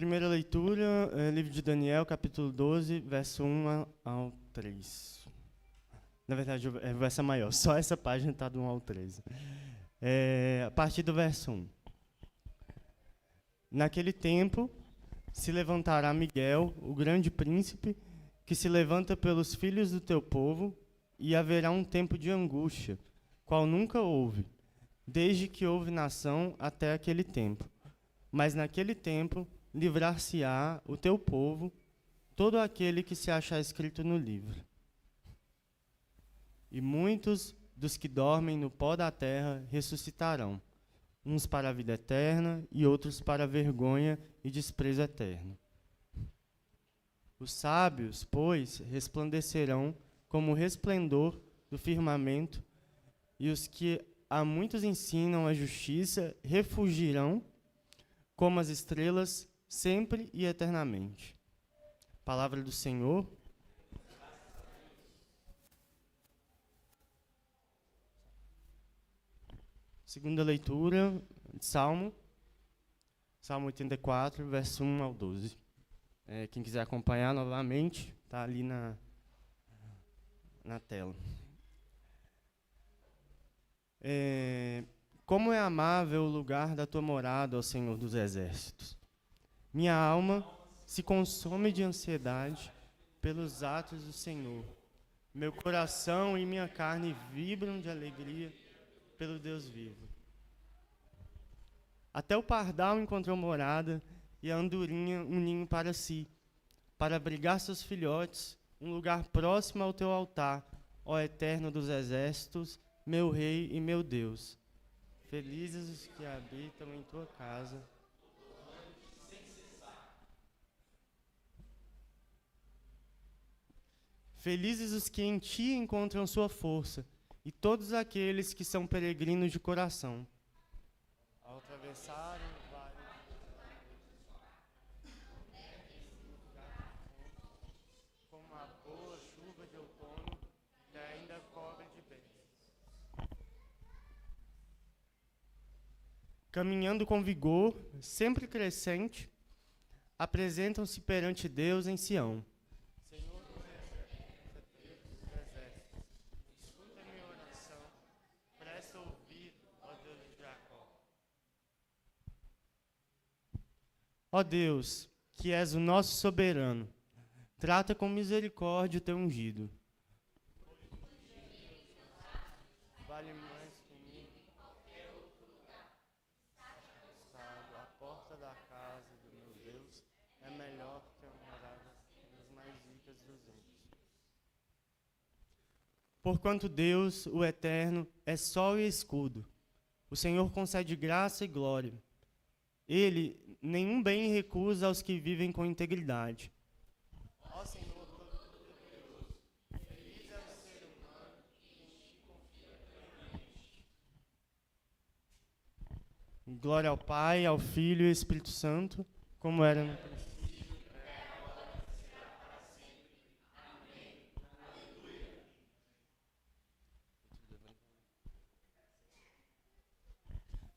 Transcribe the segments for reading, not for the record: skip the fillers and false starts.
Primeira leitura, livro de Daniel, capítulo 12, verso 1 ao 3. Na verdade, é o verso maior, só essa página está do 1 ao 13. A partir do verso 1. Naquele tempo, se levantará Miguel, o grande príncipe, que se levanta pelos filhos do teu povo, e haverá um tempo de angústia, qual nunca houve, desde que houve nação até aquele tempo. Mas naquele tempo livrar-se-á o teu povo, todo aquele que se achar escrito no livro. E muitos dos que dormem no pó da terra ressuscitarão, uns para a vida eterna e outros para a vergonha e desprezo eterno. Os sábios, pois, resplandecerão como o resplendor do firmamento, e os que a muitos ensinam a justiça refugirão como as estrelas, sempre e eternamente. Palavra do Senhor. Segunda leitura, Salmo 84, verso 1 ao 12. Quem quiser acompanhar novamente, está ali na tela. Como é amável o lugar da tua morada, ó Senhor dos exércitos. Minha alma se consome de ansiedade pelos atos do Senhor. Meu coração e minha carne vibram de alegria pelo Deus vivo. Até o pardal encontrou morada e a andorinha um ninho para si, para abrigar seus filhotes, um lugar próximo ao teu altar, ó Eterno dos exércitos, meu Rei e meu Deus. Felizes os que habitam em tua casa. Felizes os que em ti encontram sua força, e todos aqueles que são peregrinos de coração. Ao atravessarem o vale, como uma boa chuva de outono, que ainda cobre de bênçãos. Caminhando com vigor, sempre crescente, apresentam-se perante Deus em Sião. Senhor dos exércitos, escuta minha oração, presta ouvido, ó Deus de Jacó. Ó Deus, que és o nosso soberano, trata com misericórdia o teu ungido. Vale mais comigo que qualquer outro lugar. A porta da casa do meu Deus é melhor que a morada das mais ricas dos ímpios. Porquanto Deus, o Eterno, é sol e escudo. O Senhor concede graça e glória. Ele nenhum bem recusa aos que vivem com integridade. Ó Senhor Todo-Poderoso, feliz é o ser humano que em ti confia plenamente. Glória ao Pai, ao Filho e ao Espírito Santo, como era no princípio, agora e será para sempre. Amém. Aleluia.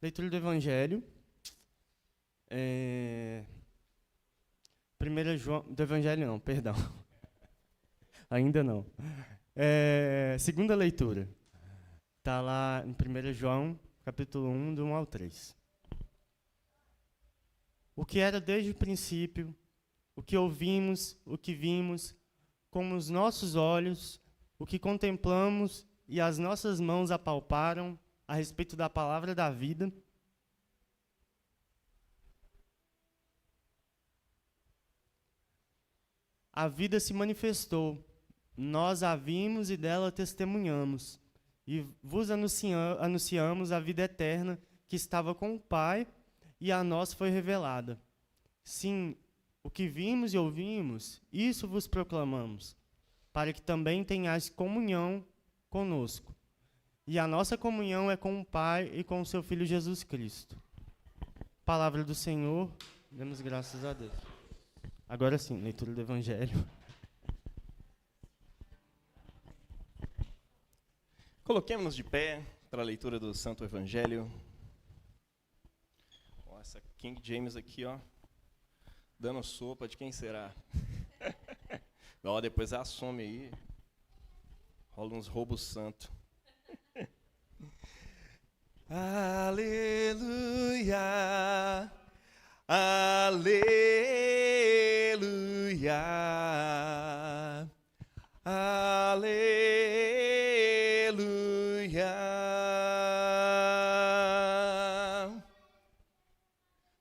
Leitura do Evangelho. Primeira João, do Evangelho não, perdão. Ainda não. Segunda leitura. Está lá em 1 João, capítulo 1, do 1 ao 3. O que era desde o princípio, o que ouvimos, o que vimos, com os nossos olhos, o que contemplamos e as nossas mãos apalparam a respeito da palavra da vida. A vida se manifestou, nós a vimos e dela testemunhamos, e vos anunciamos a vida eterna que estava com o Pai e a nós foi revelada. Sim, o que vimos e ouvimos, isso vos proclamamos, para que também tenhais comunhão conosco. E a nossa comunhão é com o Pai e com o seu Filho Jesus Cristo. Palavra do Senhor, demos graças a Deus. Agora sim, leitura do Evangelho. Coloquemos-nos de pé para a leitura do Santo Evangelho. Essa King James aqui, ó, dando sopa de quem será? Ó, depois assume aí. Rola uns roubos santos. Aleluia, aleluia, aleluia.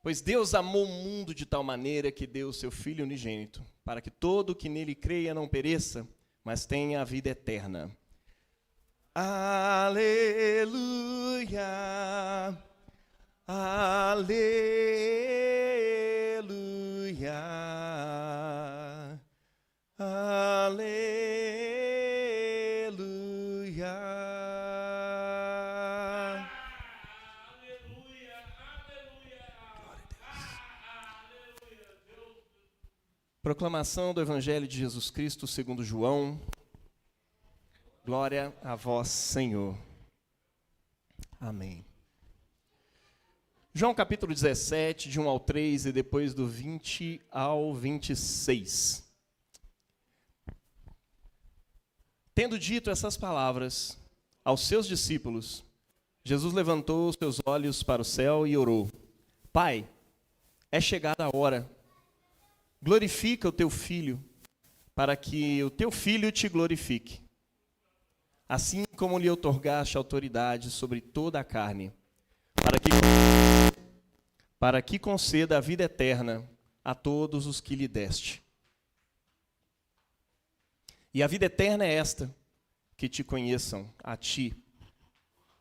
Pois Deus amou o mundo de tal maneira que deu o seu Filho unigênito, para que todo o que nele creia não pereça, mas tenha a vida eterna. Aleluia, aleluia, aleluia. Proclamação do Evangelho de Jesus Cristo segundo João. Glória a vós, Senhor. Amém. João capítulo 17, de 1 ao 3 e depois do 20 ao 26. Tendo dito essas palavras aos seus discípulos, Jesus levantou os seus olhos para o céu e orou: Pai, é chegada a hora. Glorifica o teu Filho, para que o teu Filho te glorifique. Assim como lhe outorgaste autoridade sobre toda a carne, para que conceda a vida eterna a todos os que lhe deste. E a vida eterna é esta, que te conheçam, a ti,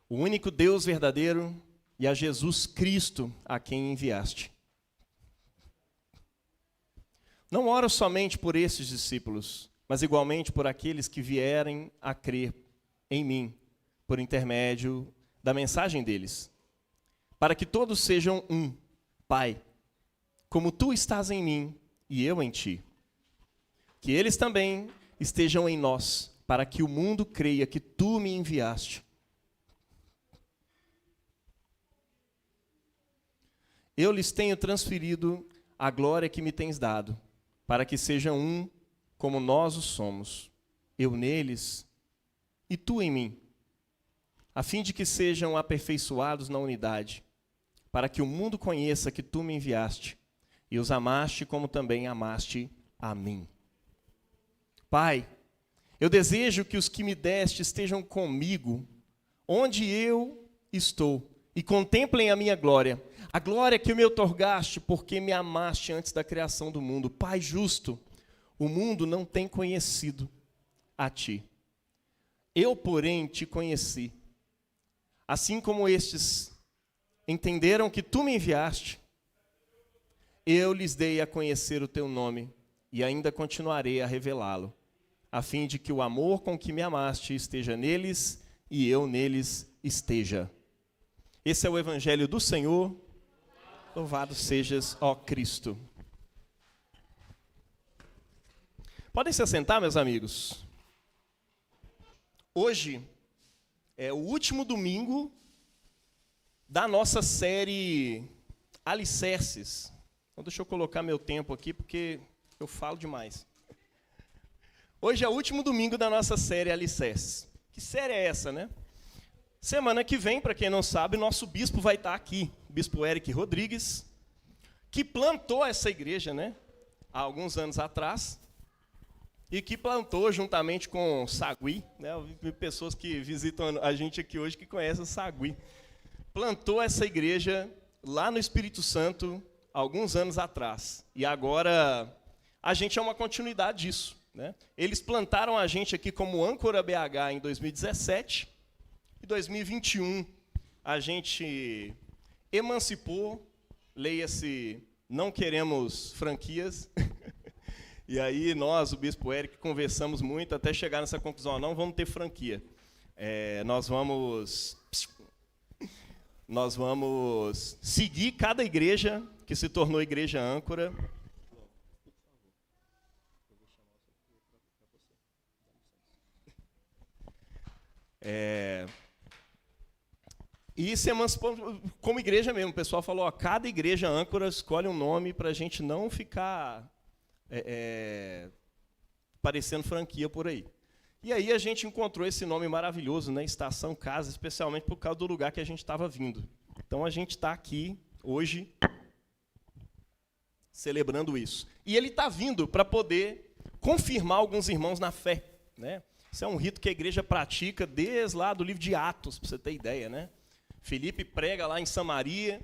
o único Deus verdadeiro, e a Jesus Cristo, a quem enviaste. Não oro somente por esses discípulos, mas igualmente por aqueles que vierem a crer em mim, por intermédio da mensagem deles, para que todos sejam um, Pai, como tu estás em mim e eu em ti. Que eles também estejam em nós, para que o mundo creia que tu me enviaste. Eu lhes tenho transferido a glória que me tens dado, para que sejam um como nós o somos, eu neles e tu em mim, a fim de que sejam aperfeiçoados na unidade, para que o mundo conheça que tu me enviaste e os amaste como também amaste a mim. Pai, eu desejo que os que me deste estejam comigo, onde eu estou, e contemplem a minha glória, a glória que me outorgaste, porque me amaste antes da criação do mundo. Pai justo, o mundo não tem conhecido a ti. Eu, porém, te conheci. Assim como estes entenderam que tu me enviaste, eu lhes dei a conhecer o teu nome, e ainda continuarei a revelá-lo, a fim de que o amor com que me amaste esteja neles, e eu neles esteja. Esse é o Evangelho do Senhor. Louvado sejas, ó Cristo. Podem se assentar, meus amigos. Hoje é o último domingo da nossa série Alicerces. Então deixa eu colocar meu tempo aqui, porque eu falo demais. Hoje é o último domingo da nossa série Alicerces. Que série é essa, né? Semana que vem, para quem não sabe, nosso bispo vai estar aqui, o bispo Eric Rodrigues, que plantou essa igreja, né, há alguns anos atrás, e que plantou juntamente com Sagui, né, eu vi pessoas que visitam a gente aqui hoje que conhecem o Sagui, plantou essa igreja lá no Espírito Santo, há alguns anos atrás, e agora a gente é uma continuidade disso, né? Eles plantaram a gente aqui como âncora BH em 2017, em 2021, a gente emancipou, leia-se, não queremos franquias. E aí nós, o bispo Eric, conversamos muito até chegar nessa conclusão, não vamos ter franquia. Nós vamos seguir cada igreja que se tornou igreja âncora. E se emancipou como igreja mesmo. O pessoal falou, ó, cada igreja âncora escolhe um nome para a gente não ficar parecendo franquia por aí. E aí a gente encontrou esse nome maravilhoso, né, Estação Casa, especialmente por causa do lugar que a gente estava vindo. Então a gente está aqui hoje celebrando isso. E ele está vindo para poder confirmar alguns irmãos na fé, né? Isso é um rito que a igreja pratica desde lá do livro de Atos, para você ter ideia, né? Filipe prega lá em Samaria,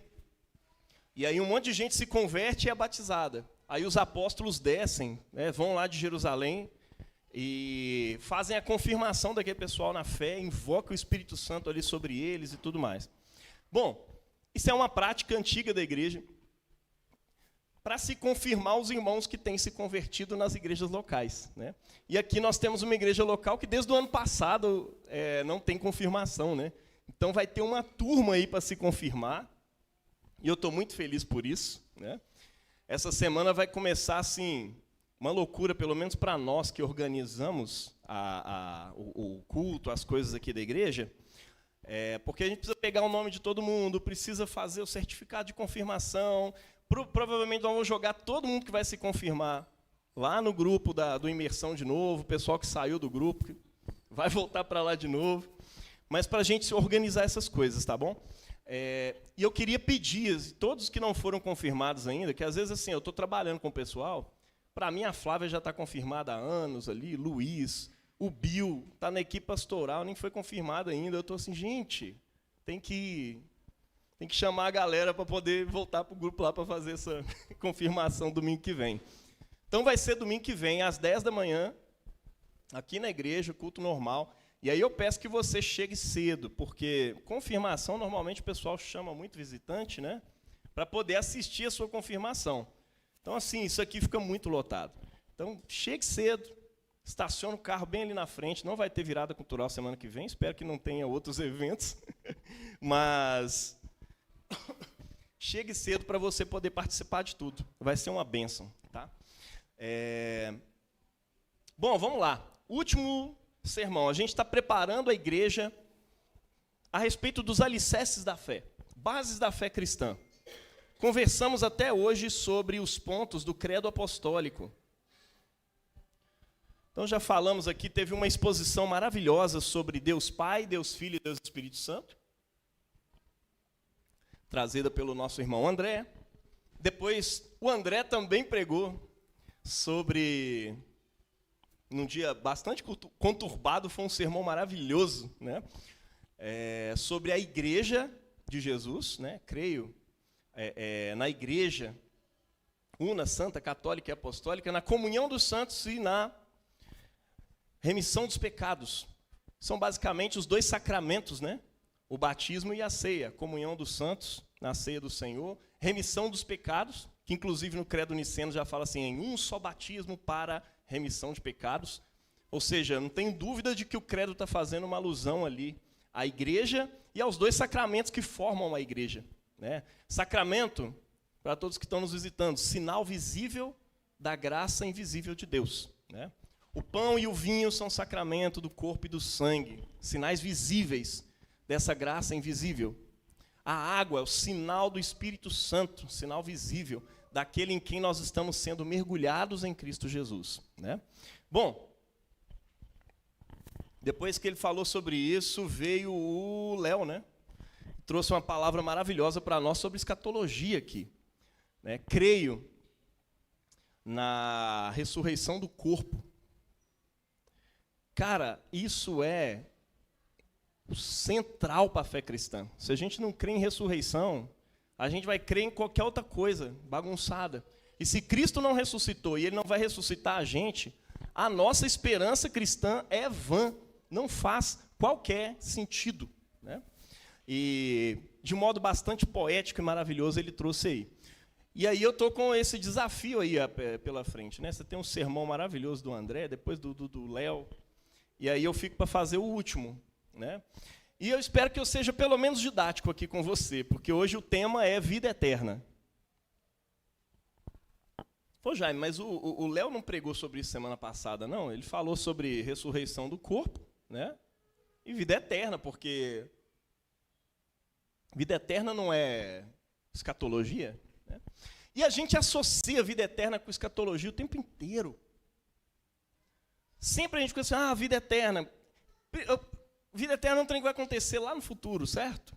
e aí um monte de gente se converte e é batizada. Aí os apóstolos descem, né, vão lá de Jerusalém e fazem a confirmação daquele pessoal na fé, invocam o Espírito Santo ali sobre eles e tudo mais. Bom, isso é uma prática antiga da igreja para se confirmar os irmãos que têm se convertido nas igrejas locais, né? E aqui nós temos uma igreja local que desde o ano passado não tem confirmação, né? Então vai ter uma turma aí para se confirmar, e eu estou muito feliz por isso, né? Essa semana vai começar assim uma loucura, pelo menos para nós que organizamos o culto, as coisas aqui da igreja, porque a gente precisa pegar o nome de todo mundo, precisa fazer o certificado de confirmação. Provavelmente nós vamos jogar todo mundo que vai se confirmar lá no grupo do Imersão de novo, o pessoal que saiu do grupo vai voltar para lá de novo, mas para a gente organizar essas coisas, tá bom? E eu queria pedir, todos que não foram confirmados ainda, que às vezes assim, eu estou trabalhando com o pessoal, para mim a Flávia já está confirmada há anos ali, Luiz, o Bill está na equipe pastoral, nem foi confirmado ainda, eu estou assim, gente, tem que chamar a galera para poder voltar para o grupo lá para fazer essa confirmação domingo que vem. Então vai ser domingo que vem, às 10 da manhã, aqui na igreja, culto normal. E aí eu peço que você chegue cedo, porque confirmação, normalmente o pessoal chama muito visitante, né? Para poder assistir a sua confirmação. Então, assim, isso aqui fica muito lotado. Então, chegue cedo, estaciona o carro bem ali na frente, não vai ter virada cultural semana que vem, espero que não tenha outros eventos, mas chegue cedo para você poder participar de tudo. Vai ser uma bênção, tá? Bom, vamos lá. Último sermão. A gente está preparando a igreja a respeito dos alicerces da fé, bases da fé cristã. Conversamos até hoje sobre os pontos do credo apostólico. Então já falamos aqui, teve uma exposição maravilhosa sobre Deus Pai, Deus Filho e Deus Espírito Santo, trazida pelo nosso irmão André. Depois, o André também pregou sobre, num dia bastante conturbado, foi um sermão maravilhoso, né? Sobre a igreja de Jesus, né? Creio na igreja una, santa, católica e apostólica, na comunhão dos santos e na remissão dos pecados. São basicamente os dois sacramentos, né? O batismo e a ceia, comunhão dos santos na ceia do Senhor, remissão dos pecados, que inclusive no credo niceno já fala assim, em um só batismo para remissão de pecados. Ou seja, não tem dúvida de que o credo está fazendo uma alusão ali à igreja e aos dois sacramentos que formam a igreja, né? Sacramento, para todos que estão nos visitando, sinal visível da graça invisível de Deus, né? O pão e o vinho são sacramento do corpo e do sangue, sinais visíveis dessa graça invisível. A água é o sinal do Espírito Santo, sinal visível daquele em quem nós estamos sendo mergulhados em Cristo Jesus, né? Bom, depois que ele falou sobre isso, veio o Léo, né? Trouxe uma palavra maravilhosa para nós sobre escatologia aqui, né? Creio na ressurreição do corpo. Cara, isso é central para a fé cristã. Se a gente não crê em ressurreição, a gente vai crer em qualquer outra coisa bagunçada. E se Cristo não ressuscitou e Ele não vai ressuscitar a nossa esperança cristã é vã, não faz qualquer sentido, né? E de modo bastante poético e maravilhoso ele trouxe aí. E aí eu estou com esse desafio aí pela frente, né? Você tem um sermão maravilhoso do André, depois do Léo, e aí eu fico para fazer o último, né? E eu espero que eu seja pelo menos didático aqui com você, porque hoje o tema é vida eterna. Pô, Jaime, mas o Léo não pregou sobre isso semana passada, não? Ele falou sobre ressurreição do corpo, né? E vida eterna, porque Vida eterna não é escatologia, né? E a gente associa a vida eterna com escatologia o tempo inteiro. Sempre a gente fica assim, vida eterna. Vida eterna não tem que vai acontecer lá no futuro, certo?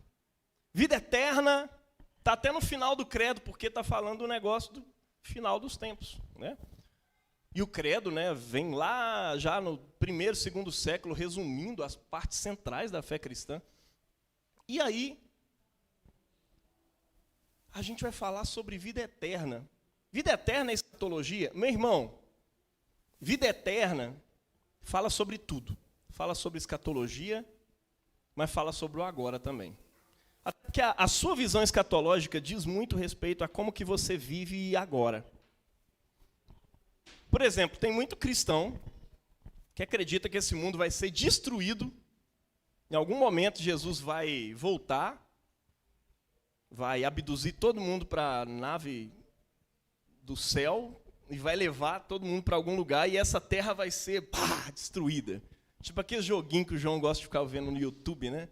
Vida eterna está até no final do credo, porque está falando do negócio do final dos tempos, né? E o credo, né, vem lá já no primeiro, segundo século, resumindo as partes centrais da fé cristã. E aí, a gente vai falar sobre vida eterna. Vida eterna é escatologia? Meu irmão, vida eterna fala sobre tudo. Fala sobre escatologia, mas fala sobre o agora também. Até que a sua visão escatológica diz muito respeito a como que você vive agora. Por exemplo, tem muito cristão que acredita que esse mundo vai ser destruído. Em algum momento Jesus vai voltar, vai abduzir todo mundo para a nave do céu e vai levar todo mundo para algum lugar e essa terra vai ser destruída. Tipo aquele joguinho que o João gosta de ficar vendo no YouTube, né?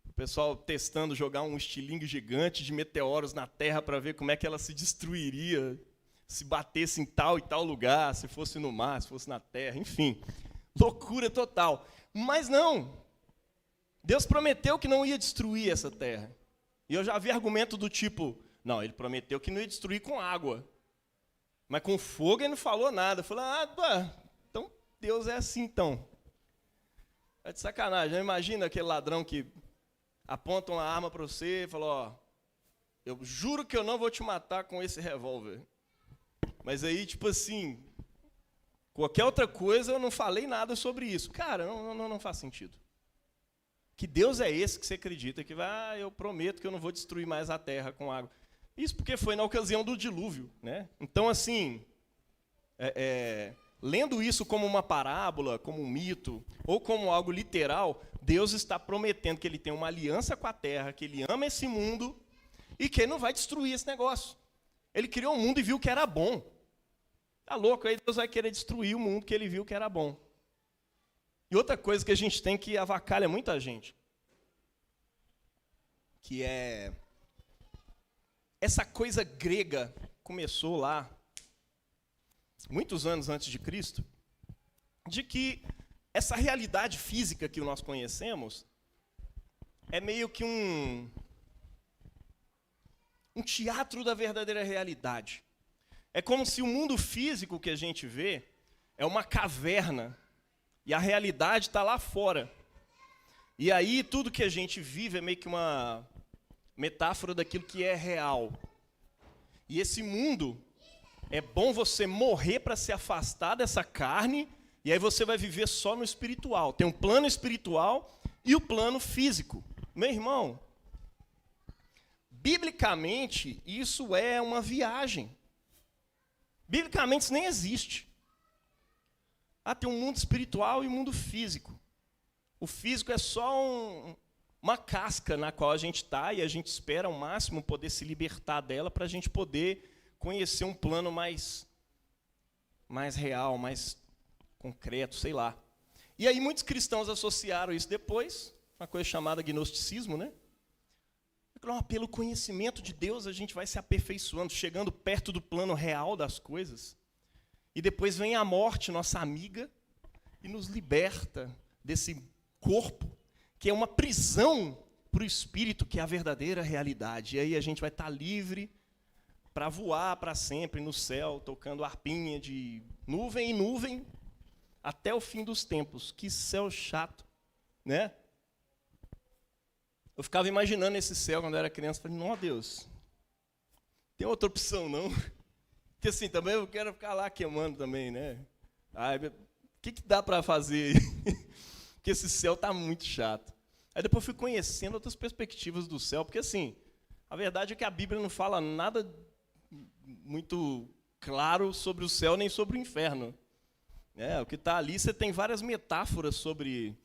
O pessoal testando jogar um estilingue gigante de meteoros na terra para ver como é que ela se destruiria se batesse em tal e tal lugar, se fosse no mar, se fosse na terra, enfim. Loucura total. Mas não. Deus prometeu que não ia destruir essa terra. E eu já vi argumento do tipo, não, ele prometeu que não ia destruir com água. Mas com fogo ele não falou nada. Falou, então Deus é assim então. É de sacanagem. Imagina aquele ladrão que aponta uma arma para você e fala, eu juro que eu não vou te matar com esse revólver. Mas aí, tipo assim, qualquer outra coisa, eu não falei nada sobre isso. Cara, não faz sentido. Que Deus é esse que você acredita, que vai, eu prometo que eu não vou destruir mais a terra com água. Isso porque foi na ocasião do dilúvio, né? Então, assim, lendo isso como uma parábola, como um mito, ou como algo literal, Deus está prometendo que ele tem uma aliança com a terra, que ele ama esse mundo e que ele não vai destruir esse negócio. Ele criou um mundo e viu que era bom. Tá louco, aí Deus vai querer destruir o mundo que ele viu que era bom. E outra coisa que a gente tem que avacalha muita gente, que é essa coisa grega começou lá, muitos anos antes de Cristo, de que essa realidade física que nós conhecemos é meio que um teatro da verdadeira realidade. É como se o mundo físico que a gente vê é uma caverna e a realidade está lá fora. E aí tudo que a gente vive é meio que uma metáfora daquilo que é real. E esse mundo, é bom você morrer para se afastar dessa carne e aí você vai viver só no espiritual. Tem um plano espiritual e o plano físico. Meu irmão, biblicamente isso é uma viagem. Biblicamente isso nem existe. Tem um mundo espiritual e um mundo físico. O físico é só uma casca na qual a gente está e a gente espera ao máximo poder se libertar dela para a gente poder conhecer um plano mais real, mais concreto, sei lá. E aí muitos cristãos associaram isso depois, uma coisa chamada gnosticismo, né? Pelo conhecimento de Deus a gente vai se aperfeiçoando, chegando perto do plano real das coisas. E depois vem a morte, nossa amiga, e nos liberta desse corpo, que é uma prisão para o espírito, que é a verdadeira realidade. E aí a gente vai estar livre para voar para sempre no céu, tocando harpinha de nuvem em nuvem, até o fim dos tempos. Que céu chato, né? Eu ficava imaginando esse céu quando eu era criança, falei, não, Deus, tem outra opção não? Porque assim, também eu quero ficar lá queimando também, né? O que dá para fazer aí? Porque esse céu está muito chato. Aí depois eu fui conhecendo outras perspectivas do céu, porque assim, a verdade é que a Bíblia não fala nada muito claro sobre o céu nem sobre o inferno. O que está ali, você tem várias metáforas sobre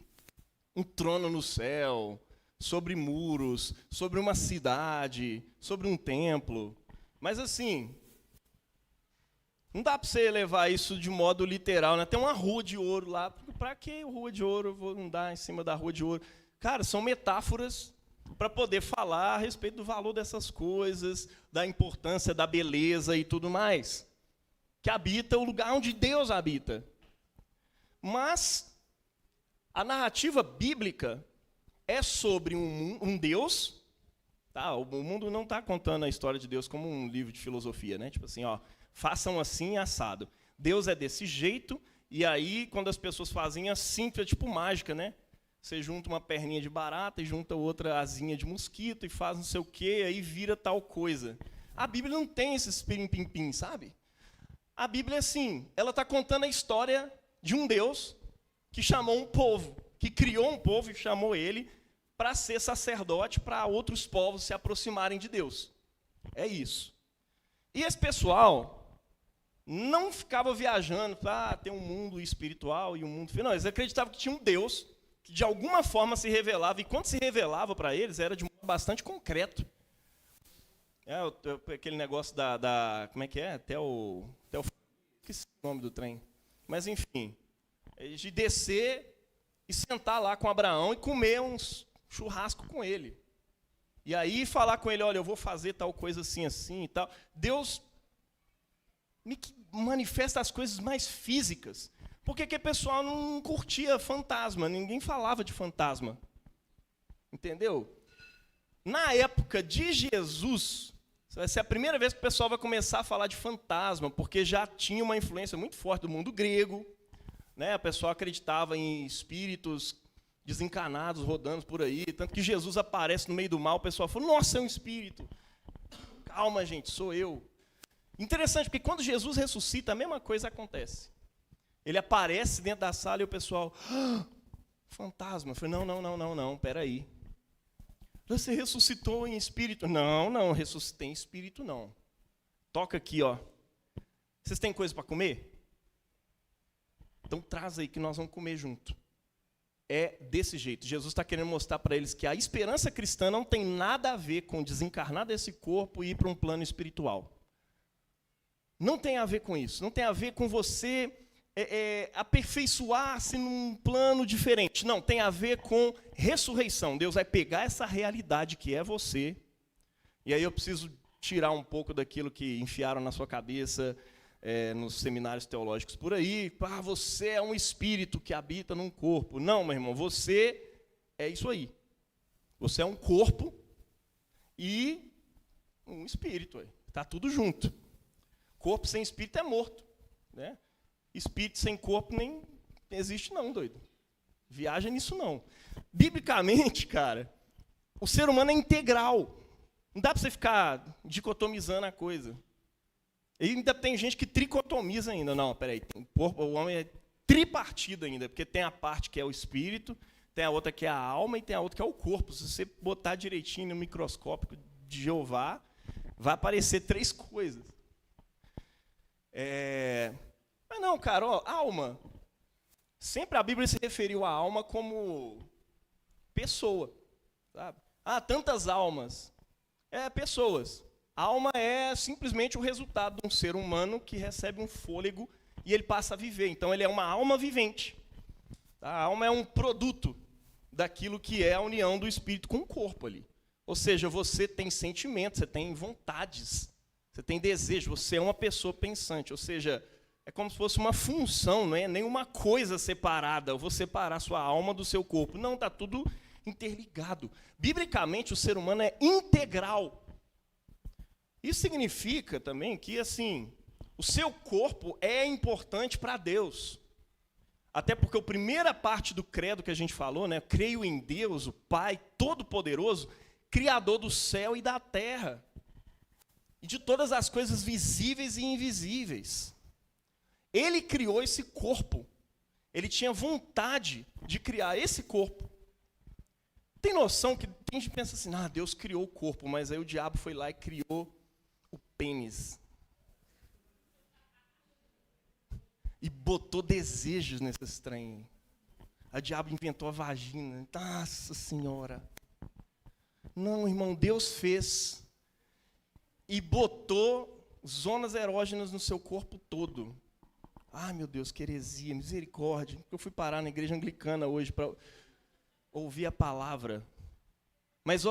um trono no céu, sobre muros, sobre uma cidade, sobre um templo. Mas assim, não dá para você levar isso de modo literal, né? Tem uma rua de ouro lá. Para que rua de ouro? Eu vou andar em cima da rua de ouro. Cara, são metáforas para poder falar a respeito do valor dessas coisas, da importância da beleza e tudo mais, que habita o lugar onde Deus habita. Mas a narrativa bíblica é sobre um Deus, tá? O mundo não está contando a história de Deus como um livro de filosofia, né? Tipo assim, ó, façam assim assado. Deus é desse jeito, e aí quando as pessoas fazem assim, é tipo mágica, né? Você junta uma perninha de barata e junta outra asinha de mosquito e faz não sei o quê, aí vira tal coisa. A Bíblia não tem esses pirim-pim-pim, sabe? A Bíblia é assim, ela está contando a história de um Deus que chamou um povo, que criou um povo e chamou ele para ser sacerdote para outros povos se aproximarem de Deus. É isso. E esse pessoal não ficava viajando para ter um mundo espiritual e um mundo... Não, eles acreditavam que tinha um Deus que de alguma forma se revelava, e quando se revelava para eles, era de um modo bastante concreto. Aquele negócio como é que é? Até o esqueci o nome do trem. Mas, enfim, de descer e sentar lá com Abraão e comer uns churrasco com ele. E aí falar com ele, olha, eu vou fazer tal coisa assim, assim e tal. Deus manifesta as coisas mais físicas. Porque que o pessoal não curtia fantasma, ninguém falava de fantasma. Entendeu? Na época de Jesus, vai ser a primeira vez que o pessoal vai começar a falar de fantasma, porque já tinha uma influência muito forte do mundo grego, né? O pessoal acreditava em espíritos desencarnados rodando por aí, tanto que Jesus aparece no meio do mal, o pessoal falou, nossa, é um espírito. Calma, gente, sou eu. Interessante, porque quando Jesus ressuscita, a mesma coisa acontece. Ele aparece dentro da sala e o pessoal, fantasma. Eu falei, não, peraí. Você ressuscitou em espírito? Não, ressuscitei em espírito, não. Toca aqui, ó. Vocês têm coisa para comer? Então traz aí que nós vamos comer junto. É desse jeito. Jesus está querendo mostrar para eles que a esperança cristã não tem nada a ver com desencarnar desse corpo e ir para um plano espiritual. Não tem a ver com isso. Não tem a ver com você aperfeiçoar-se num plano diferente. Não, tem a ver com ressurreição. Deus vai pegar essa realidade que é você, e aí eu preciso tirar um pouco daquilo que enfiaram na sua cabeça nos seminários teológicos por aí. Você é um espírito que habita num corpo. Não, meu irmão, você é isso aí. Você é um corpo e um espírito. Está tudo junto. Corpo sem espírito é morto, né? Espírito sem corpo nem existe não, doido. Viaja nisso não. Biblicamente, cara, o ser humano é integral. Não dá para você ficar dicotomizando a coisa. E ainda tem gente que tricotomiza ainda. Não, peraí, o homem é tripartido ainda, porque tem a parte que é o espírito, tem a outra que é a alma e tem a outra que é o corpo. Se você botar direitinho no microscópio de Jeová, vai aparecer 3 coisas. Mas não, cara, ó, alma. Sempre a Bíblia se referiu à alma como pessoa. Sabe? Tantas almas. Pessoas. Alma é simplesmente o resultado de um ser humano que recebe um fôlego e ele passa a viver. Então, ele é uma alma vivente. A alma é um produto daquilo que é a união do espírito com o corpo ali. Ou seja, você tem sentimentos, você tem vontades, você tem desejo, você é uma pessoa pensante. Ou seja, é como se fosse uma função, não é nenhuma coisa separada. Eu vou separar sua alma do seu corpo. Não, está tudo interligado. Biblicamente, o ser humano é integral. Isso significa também que, assim, o seu corpo é importante para Deus. Até porque a primeira parte do credo que a gente falou, né? Creio em Deus, o Pai Todo-Poderoso, Criador do céu e da terra. E de todas as coisas visíveis e invisíveis. Ele criou esse corpo. Ele tinha vontade de criar esse corpo. Tem noção que tem gente que pensa assim, Deus criou o corpo, mas aí o diabo foi lá e criou o pênis. E botou desejos nesse trem. O diabo inventou a vagina. Nossa Senhora. Não, irmão, Deus fez e botou zonas erógenas no seu corpo todo. Ai, meu Deus, que heresia, misericórdia. Eu fui parar na igreja anglicana hoje para ouvir a palavra. Mas,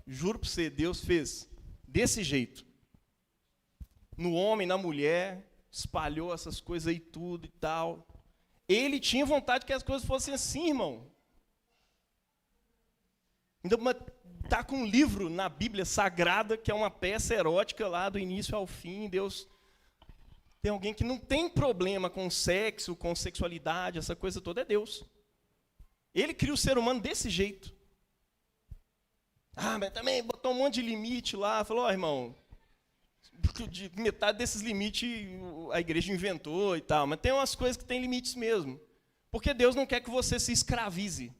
juro para você, Deus fez desse jeito. No homem, na mulher, espalhou essas coisas aí tudo e tal. Ele tinha vontade que as coisas fossem assim, irmão. Ainda está com um livro na Bíblia Sagrada, que é uma peça erótica lá do início ao fim. Deus tem alguém que não tem problema com sexo, com sexualidade, essa coisa toda, é Deus. Ele cria o ser humano desse jeito. Mas também botou um monte de limite lá, falou, irmão, metade desses limites a igreja inventou e tal, mas tem umas coisas que tem limites mesmo. Porque Deus não quer que você se escravize.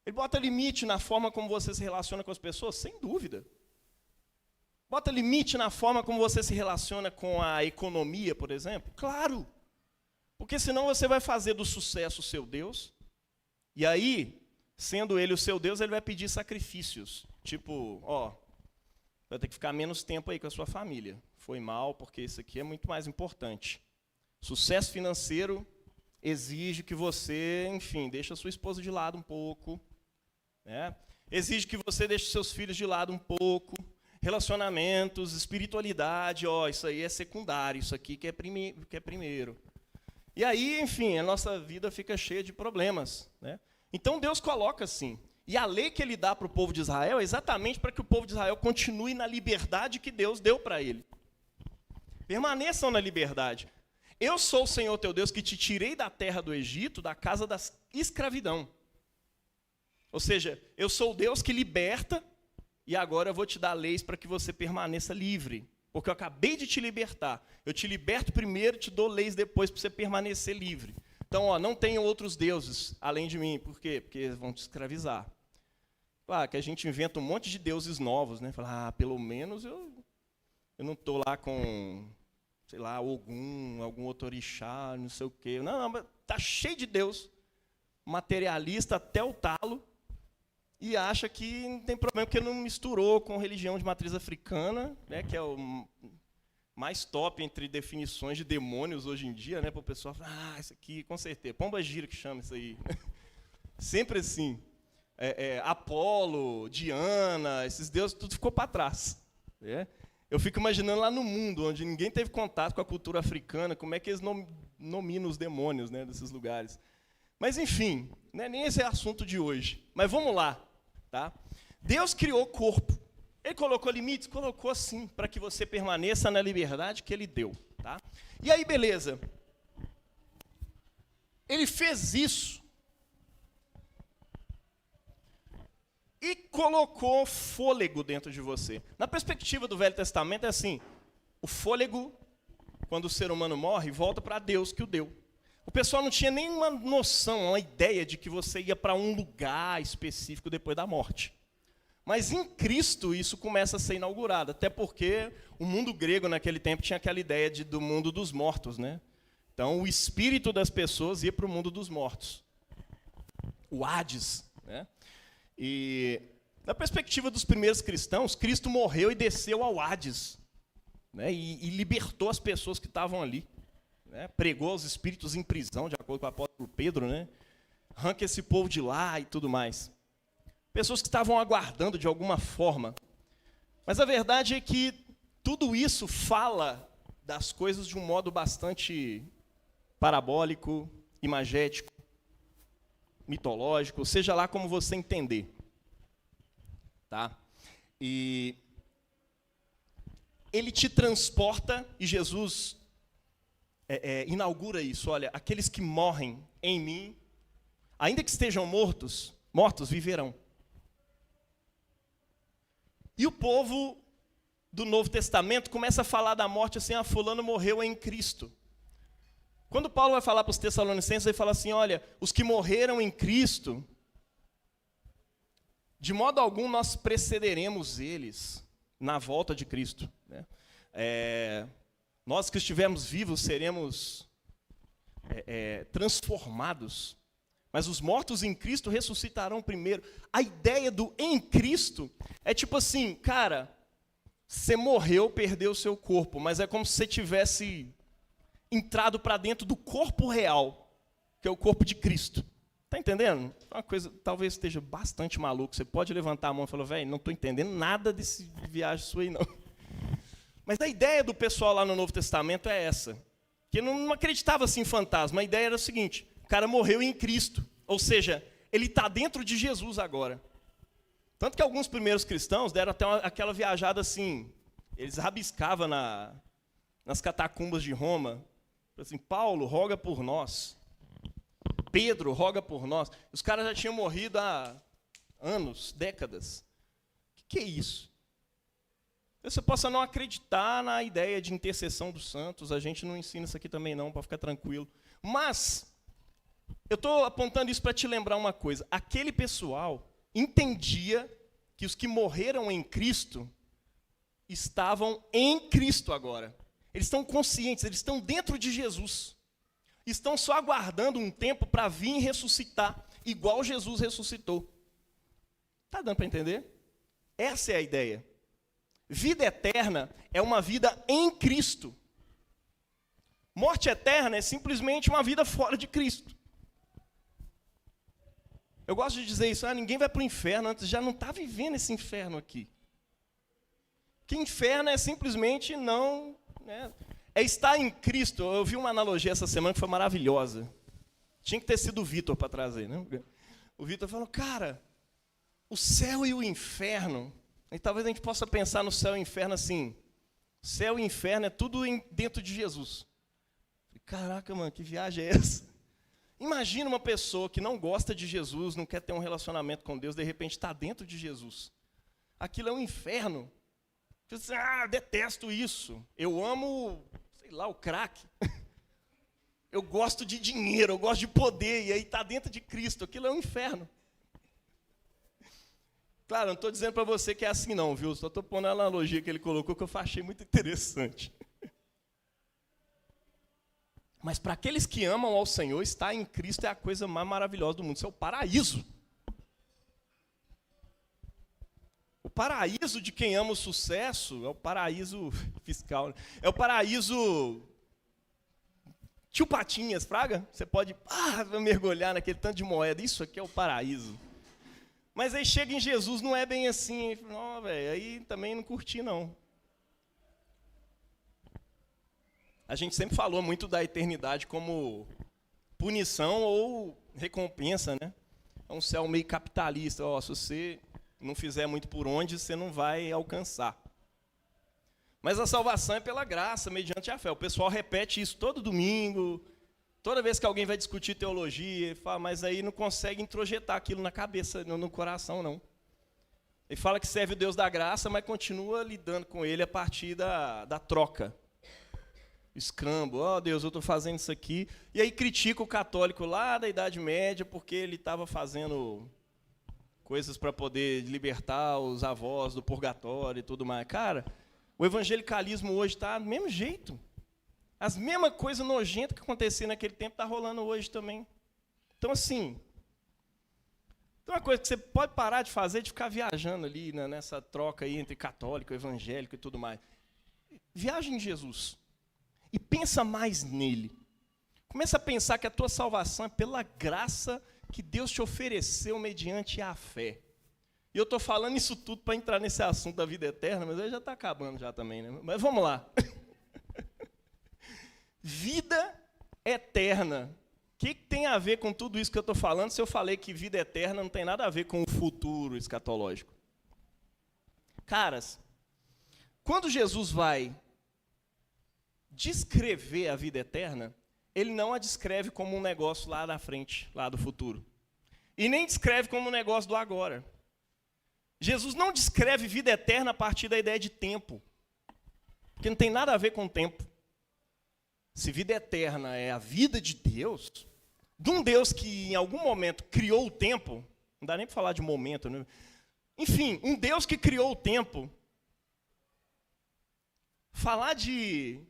Ele bota limite na forma como você se relaciona com as pessoas, sem dúvida. Bota limite na forma como você se relaciona com a economia, por exemplo? Claro. Porque senão você vai fazer do sucesso o seu Deus, e aí, sendo ele o seu Deus, ele vai pedir sacrifícios. Tipo, vai ter que ficar menos tempo aí com a sua família. Foi mal, porque isso aqui é muito mais importante. Sucesso financeiro exige que você, enfim, deixe a sua esposa de lado um pouco. Né? Exige que você deixe seus filhos de lado um pouco. Relacionamentos, espiritualidade, isso aí é secundário, isso aqui que é primeiro. E aí, enfim, a nossa vida fica cheia de problemas. Né? Então Deus coloca assim. E a lei que ele dá para o povo de Israel é exatamente para que o povo de Israel continue na liberdade que Deus deu para ele. Permaneçam na liberdade. Eu sou o Senhor teu Deus que te tirei da terra do Egito, da casa da escravidão. Ou seja, eu sou o Deus que liberta, e agora eu vou te dar leis para que você permaneça livre. Porque eu acabei de te libertar. Eu te liberto primeiro, te dou leis depois para você permanecer livre. Então, não tenham outros deuses além de mim. Por quê? Porque eles vão te escravizar. Claro que a gente inventa um monte de deuses novos, né? Fala, pelo menos eu não estou lá com, sei lá, algum outro orixá, não sei o quê. Não, mas está cheio de Deus, materialista até o talo, e acha que não tem problema, porque não misturou com religião de matriz africana, né, que é o mais top entre definições de demônios hoje em dia, né, para o pessoal falar, isso aqui, com certeza, pomba gira que chama isso aí. Sempre assim. Apolo, Diana, esses deuses, tudo ficou para trás. Né? Eu fico imaginando lá no mundo, onde ninguém teve contato com a cultura africana, como é que eles nominam os demônios, né, desses lugares. Mas, enfim, não é nem esse assunto de hoje. Mas vamos lá. Tá? Deus criou o corpo. Ele colocou limites? Colocou sim, para que você permaneça na liberdade que ele deu. Tá? E aí, beleza. Ele fez isso. E colocou fôlego dentro de você. Na perspectiva do Velho Testamento é assim, o fôlego, quando o ser humano morre, volta para Deus que o deu. O pessoal não tinha nenhuma noção, uma ideia de que você ia para um lugar específico depois da morte. Mas em Cristo isso começa a ser inaugurado, até porque o mundo grego naquele tempo tinha aquela ideia do mundo dos mortos. Né? Então o espírito das pessoas ia para o mundo dos mortos. O Hades. Né? E na perspectiva dos primeiros cristãos, Cristo morreu e desceu ao Hades. Né? E libertou as pessoas que estavam ali. Né, pregou aos espíritos em prisão, de acordo com o apóstolo Pedro, né, arranca esse povo de lá e tudo mais. Pessoas que estavam aguardando de alguma forma. Mas a verdade é que tudo isso fala das coisas de um modo bastante parabólico, imagético, mitológico, seja lá como você entender. Tá? E ele te transporta, e Jesus inaugura isso. Olha, aqueles que morrem em mim, ainda que estejam mortos viverão. E o povo do Novo Testamento começa a falar da morte assim, fulano morreu em Cristo. Quando Paulo vai falar para os Tessalonicenses, ele fala assim, olha, os que morreram em Cristo, de modo algum nós precederemos eles na volta de Cristo. Né? Nós que estivermos vivos seremos transformados, mas os mortos em Cristo ressuscitarão primeiro. A ideia do em Cristo é tipo assim, cara, você morreu, perdeu o seu corpo, mas é como se você tivesse entrado para dentro do corpo real, que é o corpo de Cristo. Está entendendo? Uma coisa, talvez esteja bastante maluco. Você pode levantar a mão e falar, velho, não estou entendendo nada desse viagem sua aí, não. Mas a ideia do pessoal lá no Novo Testamento é essa. Que não acreditava assim em fantasma. A ideia era o seguinte, o cara morreu em Cristo. Ou seja, ele está dentro de Jesus agora. Tanto que alguns primeiros cristãos deram até aquela viajada assim. Eles rabiscavam nas catacumbas de Roma. Assim, Paulo, roga por nós. Pedro, roga por nós. Os caras já tinham morrido há anos, décadas. O que é isso? Você possa não acreditar na ideia de intercessão dos santos. A gente não ensina isso aqui também não, para ficar tranquilo. Mas, eu estou apontando isso para te lembrar uma coisa. Aquele pessoal entendia que os que morreram em Cristo estavam em Cristo agora. Eles estão conscientes, eles estão dentro de Jesus. Estão só aguardando um tempo para vir ressuscitar, igual Jesus ressuscitou. Está dando para entender? Essa é a ideia. Vida eterna é uma vida em Cristo. Morte eterna é simplesmente uma vida fora de Cristo. Eu gosto de dizer isso, ninguém vai para o inferno antes, já não está vivendo esse inferno aqui. Que inferno é simplesmente não... É estar em Cristo. Eu vi uma analogia essa semana que foi maravilhosa. Tinha que ter sido o Vitor para trazer, né? O Vitor falou, cara, o céu e o inferno, e talvez a gente possa pensar no céu e o inferno assim, céu e inferno é tudo dentro de Jesus. Caraca, mano, que viagem é essa? Imagina uma pessoa que não gosta de Jesus, não quer ter um relacionamento com Deus, de repente está dentro de Jesus. Aquilo é um inferno. Você diz, detesto isso. Eu amo, sei lá, o crack. Eu gosto de dinheiro, eu gosto de poder, e aí está dentro de Cristo. Aquilo é um inferno. Claro, não estou dizendo para você que é assim não, viu? Só estou pondo a analogia que ele colocou, que eu achei muito interessante. Mas para aqueles que amam ao Senhor, estar em Cristo é a coisa mais maravilhosa do mundo. Isso é o paraíso. O paraíso de quem ama o sucesso é o paraíso fiscal. É o paraíso tio Patinhas, Fraga. Você pode mergulhar naquele tanto de moeda. Isso aqui é o paraíso. Mas aí chega em Jesus, não é bem assim. Não, velho, aí também não curti, não. A gente sempre falou muito da eternidade como punição ou recompensa, né? É um céu meio capitalista. Se você não fizer muito por onde, você não vai alcançar. Mas a salvação é pela graça, mediante a fé. O pessoal repete isso todo domingo, toda vez que alguém vai discutir teologia, fala, mas aí não consegue introjetar aquilo na cabeça, no coração, não. Ele fala que serve o Deus da graça, mas continua lidando com ele a partir da troca. Escrambo, Deus, eu estou fazendo isso aqui. E aí critica o católico lá da Idade Média, porque ele estava fazendo coisas para poder libertar os avós do purgatório e tudo mais. Cara, o evangelicalismo hoje está do mesmo jeito. As mesmas coisas nojentas que acontecia naquele tempo está rolando hoje também. Então, assim, tem uma coisa que você pode parar de fazer, de ficar viajando ali nessa troca aí entre católico, evangélico e tudo mais. Viaja em Jesus. E pensa mais nele. Começa a pensar que a tua salvação é pela graça que Deus te ofereceu mediante a fé. E eu estou falando isso tudo para entrar nesse assunto da vida eterna, mas aí já está acabando já também, né? Mas vamos lá. Vida eterna. O que tem a ver com tudo isso que eu estou falando se eu falei que vida eterna não tem nada a ver com o futuro escatológico? Caras, quando Jesus vai descrever a vida eterna, ele não a descreve como um negócio lá na frente, lá do futuro. E nem descreve como um negócio do agora. Jesus não descreve vida eterna a partir da ideia de tempo. Porque não tem nada a ver com tempo. Se vida eterna é a vida de Deus, de um Deus que em algum momento criou o tempo, não dá nem para falar de momento, né? Enfim, um Deus que criou o tempo, falar de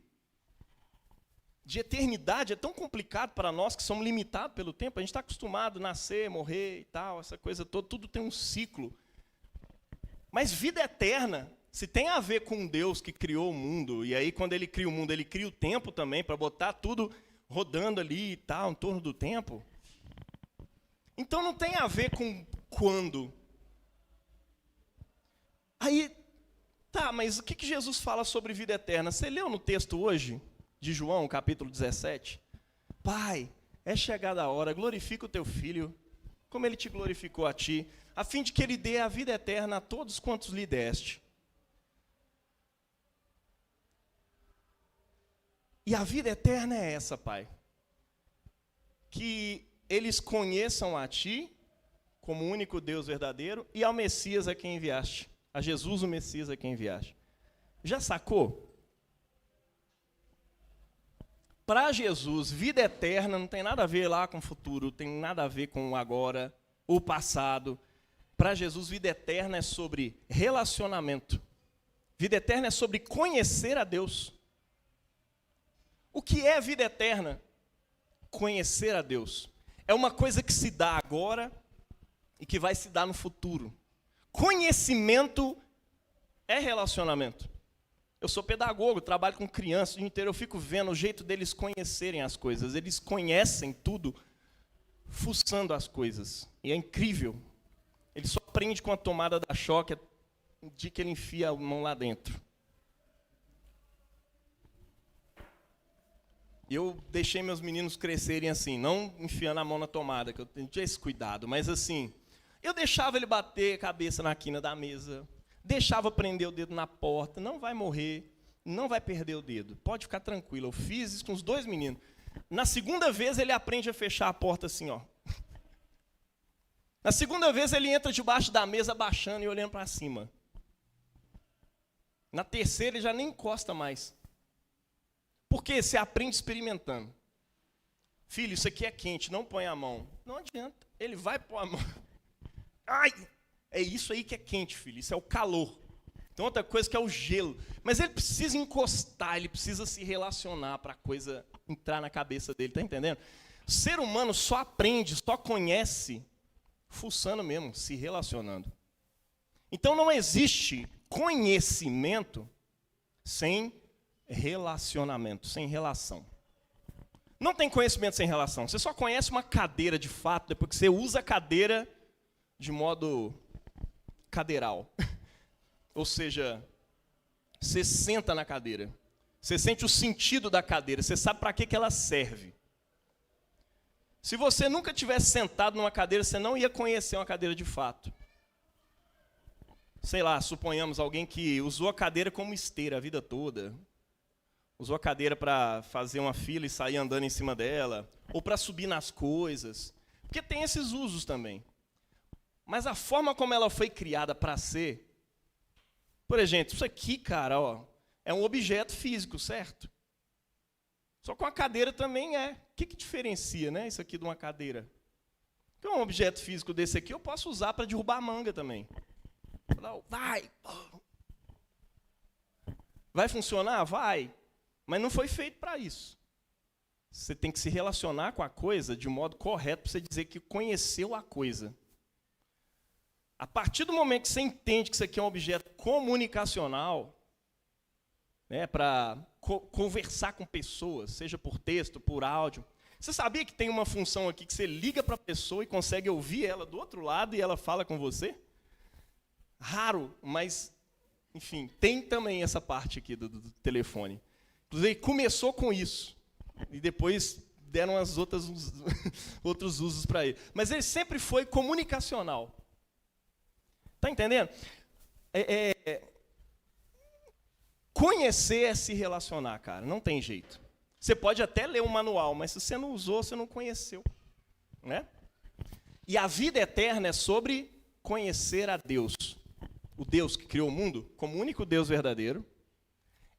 eternidade é tão complicado para nós que somos limitados pelo tempo. A gente está acostumado a nascer, morrer e tal, essa coisa toda, tudo tem um ciclo. Mas vida eterna, se tem a ver com Deus que criou o mundo, e aí quando ele cria o mundo, ele cria o tempo também, para botar tudo rodando ali e tal, em torno do tempo. Então não tem a ver com quando. Aí, tá, mas o que Jesus fala sobre vida eterna? Você leu no texto hoje, de João, capítulo 17? Pai, é chegada a hora, glorifica o teu filho, como ele te glorificou a ti, a fim de que ele dê a vida eterna a todos quantos lhe deste. E a vida eterna é essa, Pai. Que eles conheçam a Ti, como o único Deus verdadeiro, e ao Messias a quem enviaste. A Jesus, o Messias, a quem enviaste. Já sacou? Para Jesus, vida eterna não tem nada a ver lá com o futuro, tem nada a ver com o agora, o passado. Para Jesus, vida eterna é sobre relacionamento. Vida eterna é sobre conhecer a Deus. O que é vida eterna? Conhecer a Deus. É uma coisa que se dá agora e que vai se dar no futuro. Conhecimento é relacionamento. Eu sou pedagogo, trabalho com crianças o dia inteiro, eu fico vendo o jeito deles conhecerem as coisas. Eles conhecem tudo fuçando as coisas. E é incrível. Ele só aprende com a tomada da choque o dia que ele enfia a mão lá dentro. Eu deixei meus meninos crescerem assim, não enfiando a mão na tomada, que eu tinha esse cuidado, mas assim, eu deixava ele bater a cabeça na quina da mesa, deixava prender o dedo na porta, não vai morrer, não vai perder o dedo, pode ficar tranquilo. Eu fiz isso com os 2 meninos. Na segunda vez ele aprende a fechar a porta assim, ó. Na segunda vez ele entra debaixo da mesa baixando e olhando para cima. Na terceira ele já nem encosta mais. Porque você aprende experimentando. Filho, isso aqui é quente, não põe a mão. Não adianta, ele vai pôr a mão. Ai, é isso aí que é quente, filho, isso é o calor. Tem outra coisa que é o gelo. Mas ele precisa encostar, ele precisa se relacionar para a coisa entrar na cabeça dele, tá entendendo? O ser humano só aprende, só conhece, fuçando mesmo, se relacionando. Então não existe conhecimento sem relacionamento, sem relação. Não tem conhecimento sem relação. Você só conhece uma cadeira de fato depois que você usa a cadeira de modo cadeiral. Ou seja, você senta na cadeira. Você sente o sentido da cadeira. Você sabe para que ela serve. Se você nunca tivesse sentado numa cadeira, você não ia conhecer uma cadeira de fato. Sei lá, suponhamos alguém que usou a cadeira como esteira a vida toda. Usou a cadeira para fazer uma fila e sair andando em cima dela, ou para subir nas coisas, porque tem esses usos também. Mas a forma como ela foi criada para ser, por exemplo, isso aqui, cara, ó, é um objeto físico, certo? Só com a cadeira também é. O que diferencia, né, isso aqui de uma cadeira? Porque um objeto físico desse aqui eu posso usar para derrubar a manga também. Vai! Vai funcionar? Vai! Mas não foi feito para isso. Você tem que se relacionar com a coisa de modo correto para você dizer que conheceu a coisa. A partir do momento que você entende que isso aqui é um objeto comunicacional, né, para conversar com pessoas, seja por texto, por áudio. Você sabia que tem uma função aqui que você liga para a pessoa e consegue ouvir ela do outro lado e ela fala com você? Raro, mas, enfim, tem também essa parte aqui do telefone. Inclusive, começou com isso, e depois deram as outros usos para ele. Mas ele sempre foi comunicacional. Está entendendo? Conhecer é se relacionar, cara, não tem jeito. Você pode até ler um manual, mas se você não usou, você não conheceu. Né? E a vida eterna é sobre conhecer a Deus. O Deus que criou o mundo como o único Deus verdadeiro.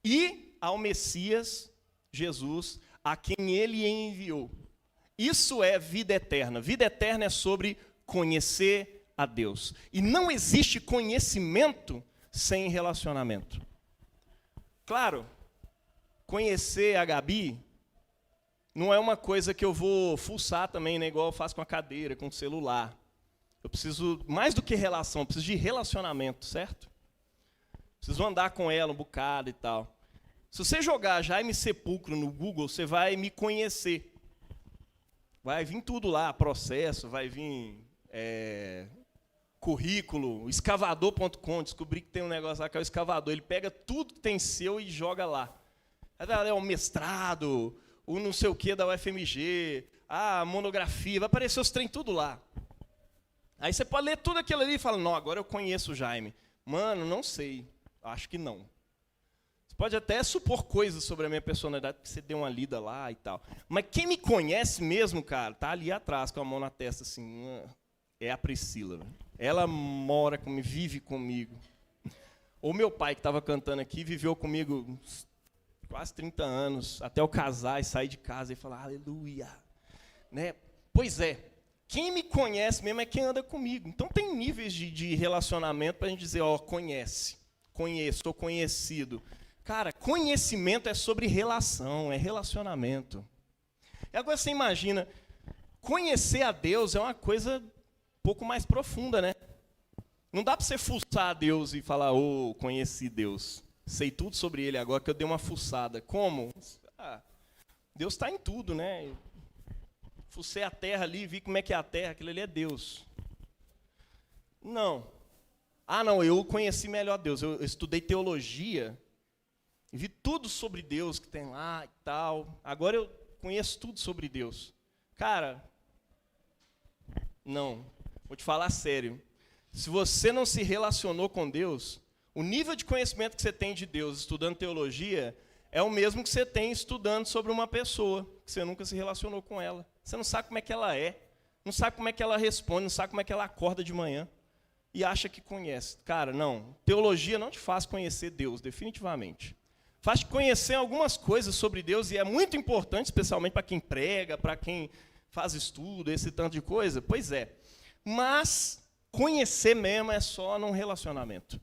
E ao Messias, Jesus, a quem ele enviou. Isso é vida eterna. Vida eterna é sobre conhecer a Deus. E não existe conhecimento sem relacionamento. Claro, conhecer a Gabi não é uma coisa que eu vou fuçar também, né, igual eu faço com a cadeira, com o celular. Eu preciso, mais do que relação, eu preciso de relacionamento, certo? Preciso andar com ela um bocado e tal. Se você jogar Jaime Sepulcro no Google, você vai me conhecer. Vai vir tudo lá, processo, vai vir currículo, escavador.com, descobri que tem um negócio lá que é o escavador, ele pega tudo que tem seu e joga lá. É o mestrado, o não sei o que da UFMG, a monografia, vai aparecer os trem tudo lá. Aí você pode ler tudo aquilo ali e fala, não, agora eu conheço o Jaime. Mano, não sei, acho que não. Você pode até supor coisas sobre a minha personalidade, porque você deu uma lida lá e tal. Mas quem me conhece mesmo, cara, tá ali atrás, com a mão na testa, assim, é a Priscila. Ela mora comigo, vive comigo. O meu pai, que estava cantando aqui, viveu comigo quase 30 anos, até eu casar e sair de casa e falar, aleluia. Né? Pois é, quem me conhece mesmo é quem anda comigo. Então tem níveis de relacionamento para a gente dizer, conhece, conheço, sou conhecido. Cara, conhecimento é sobre relação, é relacionamento. E agora você imagina, conhecer a Deus é uma coisa um pouco mais profunda, né? Não dá para você fuçar a Deus e falar, conheci Deus. Sei tudo sobre ele agora que eu dei uma fuçada. Como? Deus está em tudo, né? Fucei a terra ali, vi como é que é a terra, aquilo ali é Deus. Não. Não, eu conheci melhor Deus. Eu estudei teologia e vi tudo sobre Deus que tem lá e tal. Agora eu conheço tudo sobre Deus. Cara, não. Vou te falar sério. Se você não se relacionou com Deus, o nível de conhecimento que você tem de Deus estudando teologia é o mesmo que você tem estudando sobre uma pessoa, que você nunca se relacionou com ela. Você não sabe como é que ela é, não sabe como é que ela responde, não sabe como é que ela acorda de manhã e acha que conhece. Cara, não. Teologia não te faz conhecer Deus, definitivamente. Faz te conhecer algumas coisas sobre Deus, e é muito importante, especialmente para quem prega, para quem faz estudo, esse tanto de coisa. Pois é. Mas conhecer mesmo é só num relacionamento.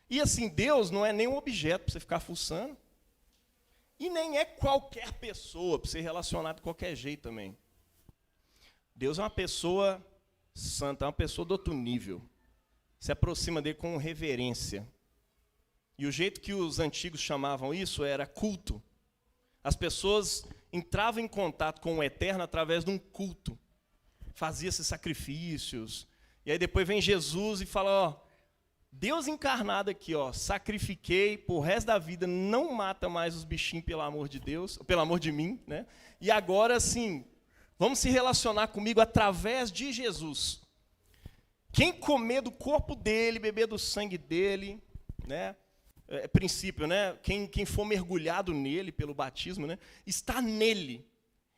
E assim, Deus não é nenhum objeto para você ficar fuçando. E nem é qualquer pessoa para ser relacionado de qualquer jeito também. Deus é uma pessoa santa, é uma pessoa de outro nível. Se aproxima dele com reverência. E o jeito que os antigos chamavam isso era culto. As pessoas entravam em contato com o eterno através de um culto. Fazia-se sacrifícios. E aí depois vem Jesus e fala, Deus encarnado aqui, sacrifiquei por resto da vida, não mata mais os bichinhos pelo amor de Deus, pelo amor de mim, né? E agora sim, vamos se relacionar comigo através de Jesus. Quem comer do corpo dele, beber do sangue dele, né? Princípio, né? Quem for mergulhado nele pelo batismo, né? Está nele.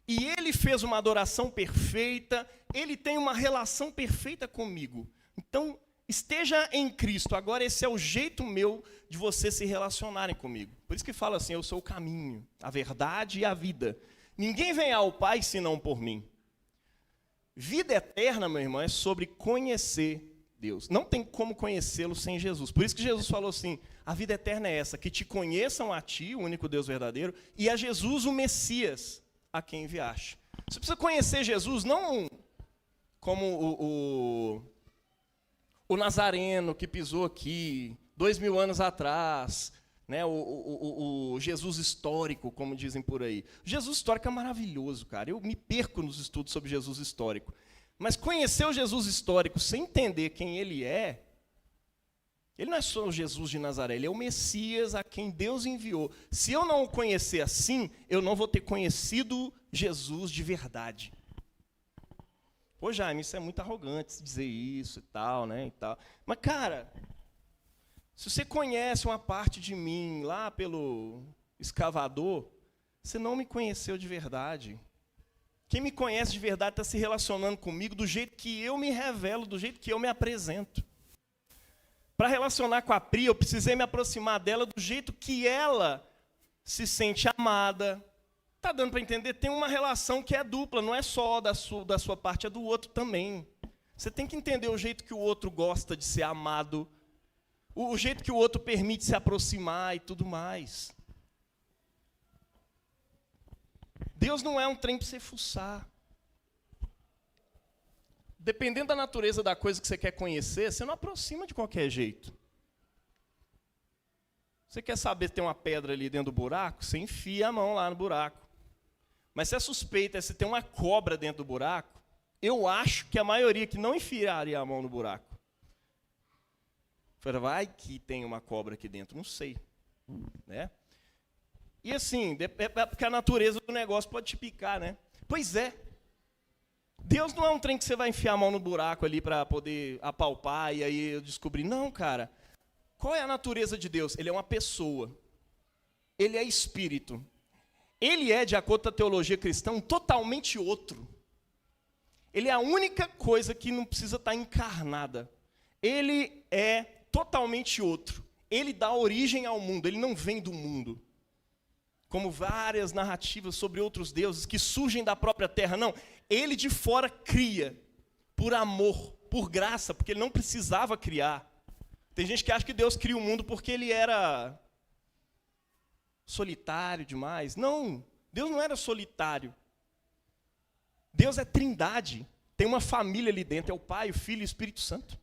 E ele fez uma adoração perfeita, ele tem uma relação perfeita comigo. Então, esteja em Cristo. Agora esse é o jeito meu de vocês se relacionarem comigo. Por isso que fala assim, eu sou o caminho, a verdade e a vida. Ninguém vem ao Pai senão por mim. Vida eterna, meu irmão, é sobre conhecer Deus. Não tem como conhecê-lo sem Jesus. Por isso que Jesus falou assim, a vida eterna é essa, que te conheçam a ti, o único Deus verdadeiro, e a Jesus, o Messias, a quem enviaste. Você precisa conhecer Jesus não como o Nazareno que pisou aqui 2000 anos atrás, né? o Jesus histórico, como dizem por aí. Jesus histórico é maravilhoso, cara. Eu me perco nos estudos sobre Jesus histórico. Mas conhecer o Jesus histórico sem entender quem ele não é só o Jesus de Nazaré, ele é o Messias a quem Deus enviou. Se eu não o conhecer assim, eu não vou ter conhecido Jesus de verdade. Pô, Jaime, isso é muito arrogante dizer isso e tal, né? E tal. Mas, cara, se você conhece uma parte de mim lá pelo escavador, você não me conheceu de verdade. Quem me conhece de verdade está se relacionando comigo do jeito que eu me revelo, do jeito que eu me apresento. Para relacionar com a Pri, eu precisei me aproximar dela do jeito que ela se sente amada. Está dando para entender? Tem uma relação que é dupla, não é só da sua parte, é do outro também. Você tem que entender o jeito que o outro gosta de ser amado, o jeito que o outro permite se aproximar e tudo mais. Deus não é um trem para você fuçar. Dependendo da natureza da coisa que você quer conhecer, você não aproxima de qualquer jeito. Você quer saber se tem uma pedra ali dentro do buraco? Você enfia a mão lá no buraco. Mas se a suspeita é se tem uma cobra dentro do buraco, eu acho que a maioria que não enfiaria a mão no buraco. Vai que tem uma cobra aqui dentro, não sei. Né? E assim, porque a natureza do negócio pode te picar, né? Pois é. Deus não é um trem que você vai enfiar a mão no buraco ali para poder apalpar e aí eu descobrir. Não, cara. Qual é a natureza de Deus? Ele é uma pessoa. Ele é espírito. Ele é, de acordo com a teologia cristã, totalmente outro. Ele é a única coisa que não precisa estar encarnada. Ele é totalmente outro. Ele dá origem ao mundo, ele não vem do mundo. Como várias narrativas sobre outros deuses que surgem da própria terra. Não, ele de fora cria, por amor, por graça, porque ele não precisava criar. Tem gente que acha que Deus cria o mundo porque ele era solitário demais. Não, Deus não era solitário. Deus é trindade. Tem uma família ali dentro, é o Pai, o Filho e o Espírito Santo.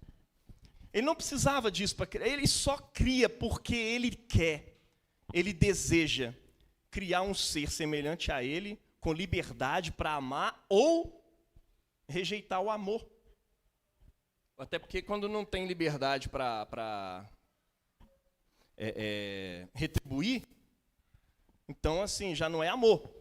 Ele não precisava disso para criar, ele só cria porque ele quer, ele deseja criar um ser semelhante a ele, com liberdade para amar ou rejeitar o amor. Até porque quando não tem liberdade para retribuir, então assim, já não é amor.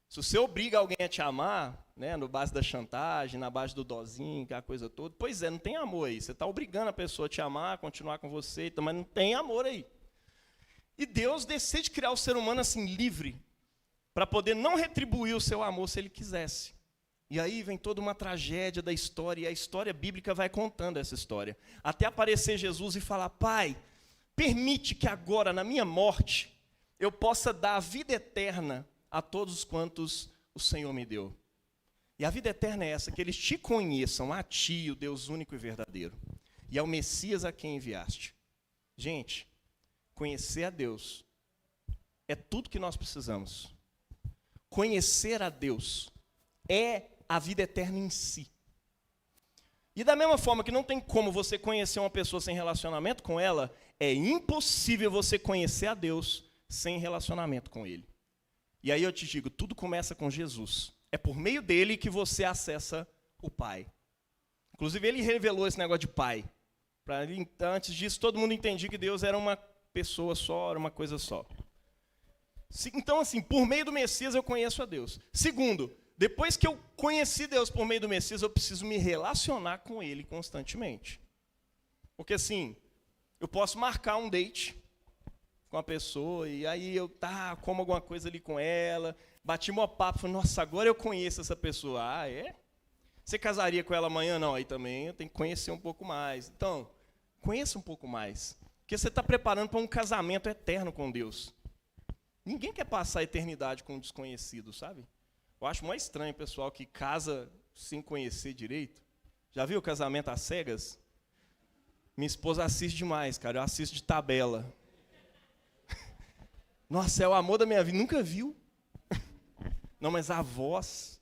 Se você obriga alguém a te amar, né, no base da chantagem, na base do dozinho, aquela coisa toda, pois é, não tem amor aí. Você está obrigando a pessoa a te amar, a continuar com você, mas não tem amor aí. E Deus decide criar o ser humano assim, livre, para poder não retribuir o seu amor se ele quisesse. E aí vem toda uma tragédia da história, e a história bíblica vai contando essa história. Até aparecer Jesus e falar, Pai, permite que agora, na minha morte, eu possa dar a vida eterna a todos quantos o Senhor me deu. E a vida eterna é essa, que eles te conheçam, a ti, o Deus único e verdadeiro, e ao Messias a quem enviaste. Gente, conhecer a Deus é tudo que nós precisamos. Conhecer a Deus é a vida eterna em si. E da mesma forma que não tem como você conhecer uma pessoa sem relacionamento com ela, é impossível você conhecer a Deus sem relacionamento com Ele. E aí eu te digo, tudo começa com Jesus. É por meio dele que você acessa o Pai. Inclusive, ele revelou esse negócio de Pai. Antes disso, todo mundo entendia que Deus era uma pessoa só, era uma coisa só. Então, assim, por meio do Messias eu conheço a Deus. Segundo, depois que eu conheci Deus por meio do Messias, eu preciso me relacionar com Ele constantemente. Porque, assim, eu posso marcar um date com a pessoa, e aí eu como alguma coisa ali com ela, bati meu papo, falei, nossa, agora eu conheço essa pessoa. Ah, é? Você casaria com ela amanhã? Não, aí também eu tenho que conhecer um pouco mais. Então, conheça um pouco mais. Porque você está preparando para um casamento eterno com Deus. Ninguém quer passar a eternidade com um desconhecido, sabe? Eu acho mais estranho o pessoal que casa sem conhecer direito. Já viu o casamento às cegas? Minha esposa assiste demais, cara. Eu assisto de tabela. Nossa, é o amor da minha vida. Nunca viu? Não, mas a voz,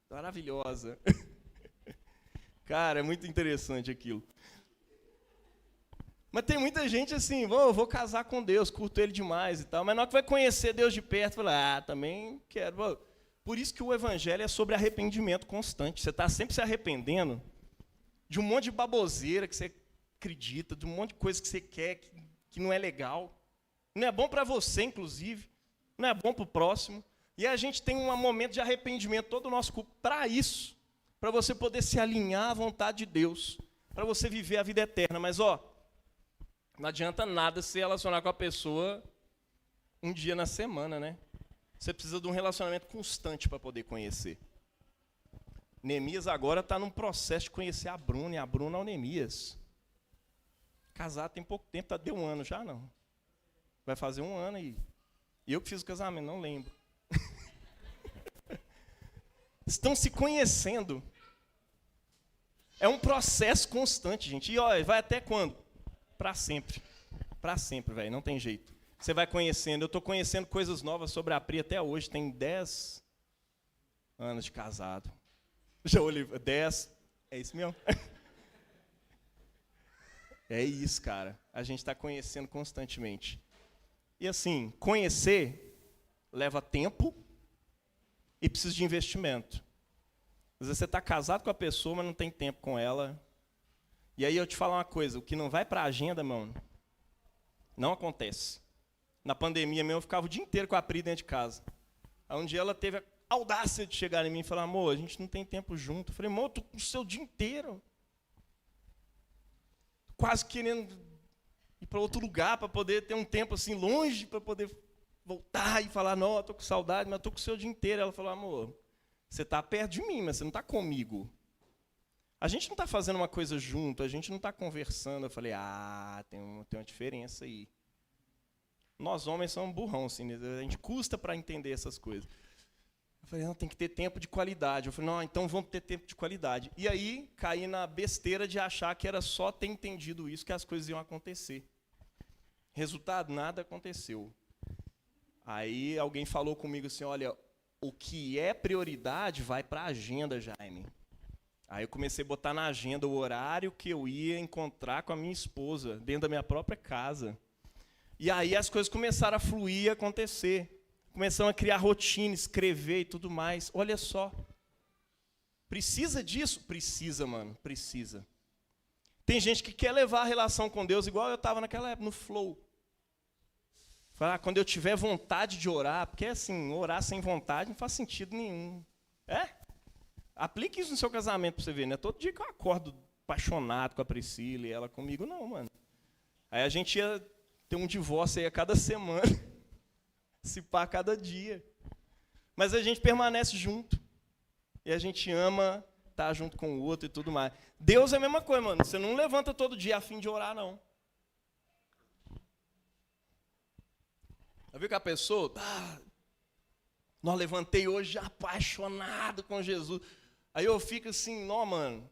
maravilhosa. Cara, é muito interessante aquilo. Mas tem muita gente assim, eu vou casar com Deus, curto Ele demais e tal, mas na hora que vai conhecer Deus de perto, fala, também quero. Por isso que o Evangelho é sobre arrependimento constante. Você está sempre se arrependendo de um monte de baboseira que você acredita, de um monte de coisa que você quer, que não é legal. Não é bom para você, inclusive. Não é bom para o próximo. E a gente tem um momento de arrependimento, todo o nosso culto, para isso. Para você poder se alinhar à vontade de Deus. Para você viver a vida eterna. Mas, não adianta nada se relacionar com a pessoa um dia na semana, né? Você precisa de um relacionamento constante para poder conhecer. Neemias agora está num processo de conhecer a Bruna, e a Bruna é o Neemias. Casado tem pouco tempo, deu 1 ano já, não. Vai fazer 1 ano e eu que fiz o casamento, não lembro. Estão se conhecendo. É um processo constante, gente. E vai até quando? Para sempre. Para sempre, velho, não tem jeito. Você vai conhecendo. Eu estou conhecendo coisas novas sobre a Pri até hoje. Tem 10 anos de casado. Já olhei, 10, é isso mesmo? É isso, cara. A gente está conhecendo constantemente. E assim, conhecer leva tempo, e precisa de investimento. Às vezes você está casado com a pessoa, mas não tem tempo com ela. E aí eu te falo uma coisa, o que não vai para a agenda, mano, não acontece. Na pandemia mesmo, eu ficava o dia inteiro com a Pri dentro de casa. Aí um dia ela teve a audácia de chegar em mim e falar, amor, a gente não tem tempo junto. Eu falei, amor, eu estou com o seu dia inteiro. Quase querendo ir para outro lugar, para poder ter um tempo assim longe, para poder voltar e falar, não, eu estou com saudade, mas eu estou com o seu dia inteiro. Ela falou, amor, você está perto de mim, mas você não está comigo. A gente não está fazendo uma coisa junto, a gente não está conversando. Eu falei, tem uma diferença aí. Nós homens somos burrão, assim, né? A gente custa para entender essas coisas. Eu falei, não, tem que ter tempo de qualidade. Eu falei, não, então vamos ter tempo de qualidade. E aí, caí na besteira de achar que era só ter entendido isso que as coisas iam acontecer. Resultado, nada aconteceu. Aí alguém falou comigo assim, olha, o que é prioridade vai para a agenda, Jaime. Aí eu comecei a botar na agenda o horário que eu ia encontrar com a minha esposa, dentro da minha própria casa. E aí as coisas começaram a fluir e acontecer. Começaram a criar rotina, escrever e tudo mais. Olha só. Precisa disso? Precisa, mano, precisa. Tem gente que quer levar a relação com Deus igual eu estava naquela época, no flow. Falar, quando eu tiver vontade de orar, porque assim, orar sem vontade não faz sentido nenhum. Aplique isso no seu casamento para você ver, né? Todo dia que eu acordo apaixonado com a Priscila e ela comigo, não, mano. Aí a gente ia ter um divórcio aí a cada semana, se pá a cada dia. Mas a gente permanece junto. E a gente ama estar junto com o outro e tudo mais. Deus é a mesma coisa, mano. Você não levanta todo dia a fim de orar, não. Já viu que a pessoa, nós levantei hoje apaixonado com Jesus. Aí eu fico assim, não, mano,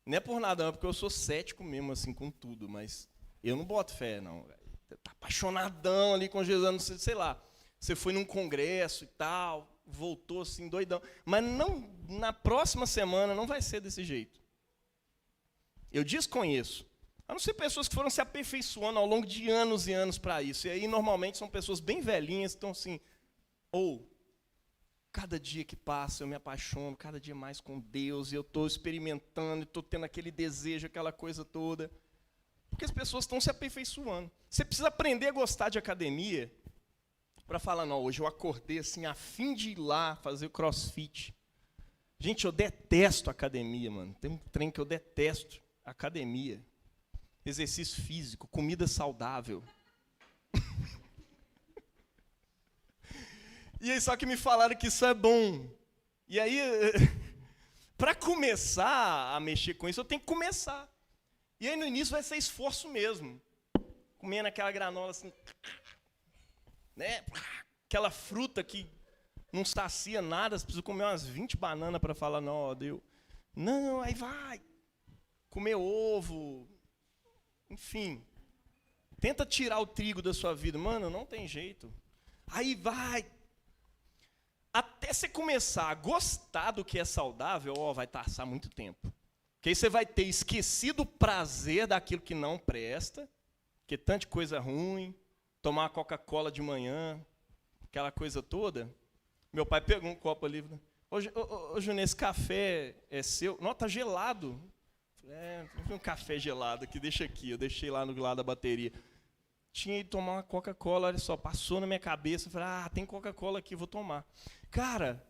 não é por nada, não, porque eu sou cético mesmo, assim, com tudo, mas eu não boto fé, não. Tá apaixonadão ali com Jesus, sei lá, você foi num congresso e tal, voltou assim, doidão. Mas não, na próxima semana não vai ser desse jeito. Eu desconheço. A não ser pessoas que foram se aperfeiçoando ao longo de anos e anos para isso. E aí, normalmente, são pessoas bem velhinhas, que estão assim, cada dia que passa eu me apaixono, cada dia mais com Deus, e eu estou experimentando, estou tendo aquele desejo, aquela coisa toda. Porque as pessoas estão se aperfeiçoando. Você precisa aprender a gostar de academia para falar, não, hoje eu acordei assim, a fim de ir lá fazer o crossfit. Gente, eu detesto academia, mano. Tem um trem que eu detesto, academia. Exercício físico, comida saudável. E aí só que me falaram que isso é bom. E aí, para começar a mexer com isso, eu tenho que começar. E aí no início vai ser esforço mesmo. Comendo aquela granola assim, né? Aquela fruta que não sacia nada, você precisa comer umas 20 bananas para falar, não, ó, deu. Não, aí vai. Comer ovo. Enfim. Tenta tirar o trigo da sua vida. Mano, não tem jeito. Aí vai. Até você começar a gostar do que é saudável, vai passar muito tempo. Porque aí você vai ter esquecido o prazer daquilo que não presta, que é tanta coisa ruim, tomar uma Coca-Cola de manhã, aquela coisa toda. Meu pai pegou um copo ali, ô Júnior, esse café é seu? Não, tá gelado. Um café gelado aqui, deixa aqui, eu deixei lá no lado da bateria. Tinha ido tomar uma Coca-Cola, olha só, passou na minha cabeça, eu falei, tem Coca-Cola aqui, vou tomar. Cara,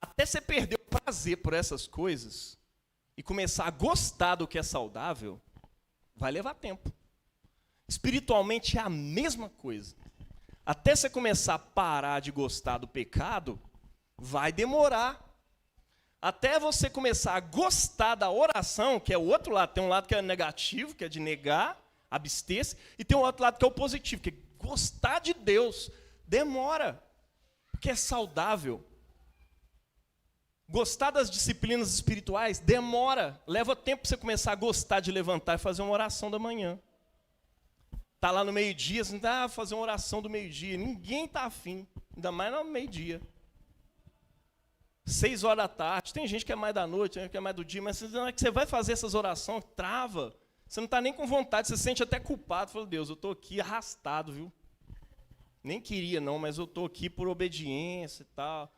até você perder o prazer por essas coisas e começar a gostar do que é saudável, vai levar tempo. Espiritualmente é a mesma coisa. Até você começar a parar de gostar do pecado, vai demorar. Até você começar a gostar da oração, que é o outro lado, tem um lado que é negativo, que é de negar, abster-se, e tem um outro lado que é o positivo, que é gostar de Deus. Demora, porque é saudável. Gostar das disciplinas espirituais demora, leva tempo para você começar a gostar de levantar e fazer uma oração da manhã. Está lá no meio-dia, você não fazer uma oração do meio-dia, ninguém está afim, ainda mais no meio-dia. 6 horas da tarde, tem gente que é mais da noite, tem gente que é mais do dia, mas na hora que você vai fazer essas orações, trava. Você não está nem com vontade, você se sente até culpado. Fala, Deus, eu estou aqui arrastado, viu? Nem queria não, mas eu estou aqui por obediência e tal.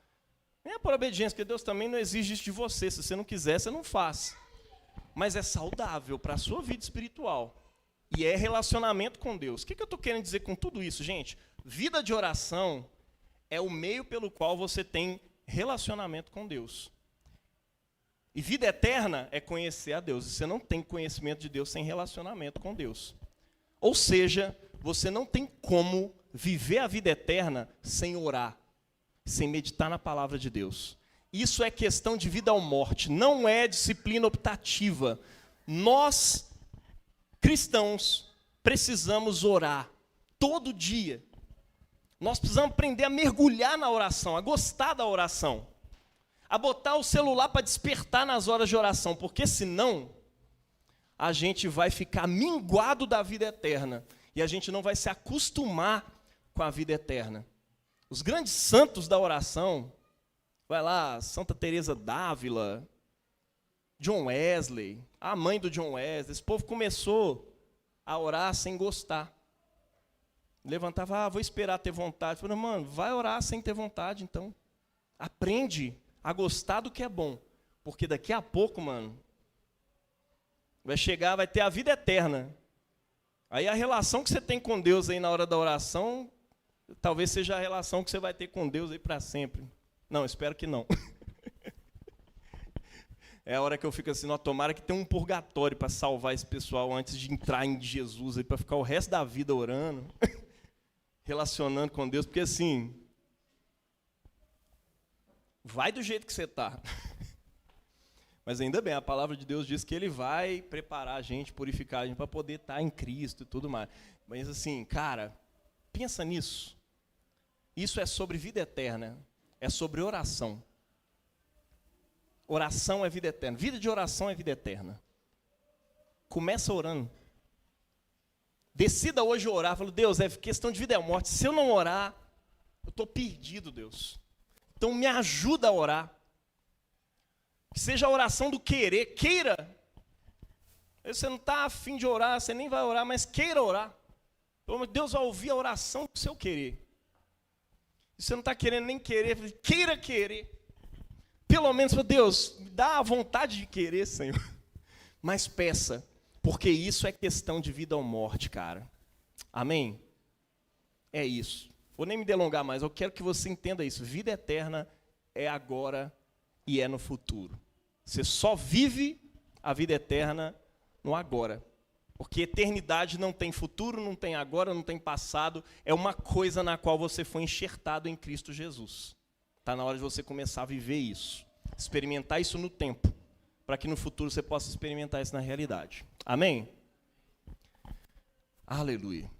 Nem é por obediência, porque Deus também não exige isso de você. Se você não quiser, você não faz. Mas é saudável para a sua vida espiritual. E é relacionamento com Deus. O que eu estou querendo dizer com tudo isso, gente? Vida de oração é o meio pelo qual você tem relacionamento com Deus. E vida eterna é conhecer a Deus. E você não tem conhecimento de Deus sem relacionamento com Deus. Ou seja, você não tem como viver a vida eterna sem orar, sem meditar na palavra de Deus. Isso é questão de vida ou morte, não é disciplina optativa. Nós, cristãos, precisamos orar todo dia. Nós precisamos aprender a mergulhar na oração, a gostar da oração, a botar o celular para despertar nas horas de oração, porque senão a gente vai ficar minguado da vida eterna e a gente não vai se acostumar com a vida eterna. Os grandes santos da oração, vai lá, Santa Teresa d'Ávila, John Wesley, a mãe do John Wesley, esse povo começou a orar sem gostar. Levantava, vou esperar ter vontade. Falei, mano, vai orar sem ter vontade, então. Aprende a gostar do que é bom, porque daqui a pouco, mano, vai chegar, vai ter a vida eterna. Aí a relação que você tem com Deus aí na hora da oração, talvez seja a relação que você vai ter com Deus aí para sempre. Não, espero que não. É a hora que eu fico assim, tomara que tenha um purgatório para salvar esse pessoal antes de entrar em Jesus, para ficar o resto da vida orando, relacionando com Deus, porque assim, vai do jeito que você está. Mas ainda bem, a palavra de Deus diz que Ele vai preparar a gente, purificar a gente, para poder estar em Cristo e tudo mais. Mas assim, cara, pensa nisso. Isso é sobre vida eterna, é sobre oração. Oração é vida eterna. Vida de oração é vida eterna. Começa orando. Decida hoje orar. Fala, Deus, é questão de vida e morte. Se eu não orar, eu estou perdido, Deus. Então me ajuda a orar. Que seja a oração do querer. Queira. Você não está afim de orar, você nem vai orar, mas queira orar. Deus vai ouvir a oração do seu querer. Se você não está querendo nem querer, queira querer. Pelo menos, Deus, me dá a vontade de querer, Senhor. Mas peça, porque isso é questão de vida ou morte, cara. Amém? É isso. Vou nem me delongar mais, eu quero que você entenda isso. Vida eterna é agora e é no futuro. Você só vive a vida eterna no agora. Porque eternidade não tem futuro, não tem agora, não tem passado. É uma coisa na qual você foi enxertado em Cristo Jesus. Está na hora de você começar a viver isso. Experimentar isso no tempo. Para que no futuro você possa experimentar isso na realidade. Amém? Aleluia.